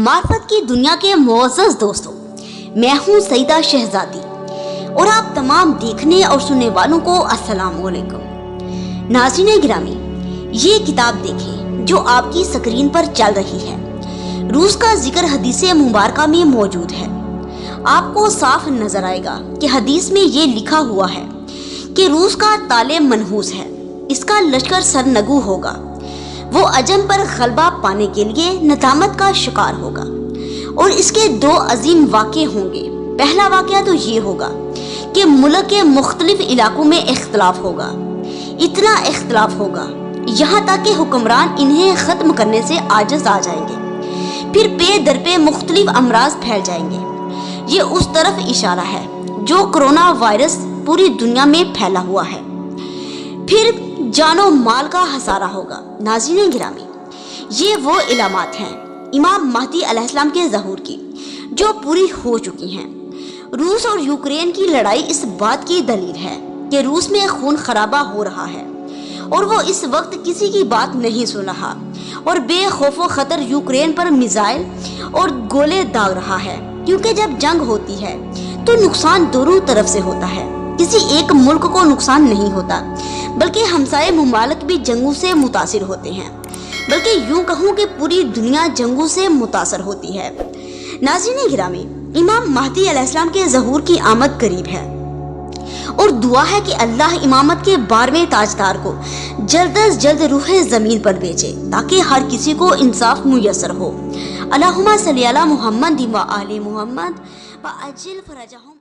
मार्फत की दुनिया के मुअज़्ज़ज़ दोस्तों, मैं हूँ सईदा शहजादी और आप तमाम देखने और सुनने वालों को अस्सलाम वालेकुम। नाज़रीन गिरामी, ये किताब देखें जो आपकी स्क्रीन पर चल रही है। रूस का जिक्र हदीस मुबारका में मौजूद है। आपको साफ नजर आएगा कि हदीस में ये लिखा हुआ है कि रूस का ताले मनहूस है, इसका लश्कर सरनगू होगा, वो अजम पर गलबा पाने के लिए नदामत का शिकार होगा और इसके दो अजीम वाक़े होंगे। पहला वाक़या तो ये होगा कि मुल्क के मुख्तलिफ इलाकों में इख्तलाफ होगा, इतना इख्तलाफ होगा यहाँ तक कि हुक्मरान इन्हें ख़त्म करने से आजिज़ आ जाएंगे। फिर पे दर पे मुख्तलिफ अमराज फैल जाएंगे। ये उस तरफ इशारा है जो कोरोना वायरस पूरी दुनिया में फैला हुआ है। फिर जानो माल का हसारा होगा। नाज़रीन गिरामी, ये वो इलामात हैं इमाम महदी अलैहिस्सलाम के ज़हूर की जो पूरी हो चुकी हैं। रूस और यूक्रेन की लड़ाई इस बात की दलील है कि रूस में खून खराबा हो रहा है और वो इस वक्त किसी की बात नहीं सुन रहा और बेखौफ खतर यूक्रेन पर मिसाइल और गोले दाग रहा है, क्योंकि जब जंग होती है तो नुकसान दोनों तरफ से होता है। किसी एक मुल्क को नुकसान नहीं होता, बल्कि हमसाये मुमालिक भी जंगों से मुतासिर होते हैं, बल्कि यूं कहूँ कि पूरी दुनिया जंगों से मुतासर होती है। नाज़रीन गिरामी, इमाम महदी अलैहिस्सलाम के ज़हूर की आमद करीब है और दुआ है कि अल्लाह इमामत के 12वें ताजदार को जल्द अज जल्द रूहे ज़मीन पर भेजे ताकि हर किसी को इंसाफ मुयस्सर हो। अल्लाहुम्मा सल्ली अला मुहम्मद व आले मुहम्मद व अज्जिल फरजहुम।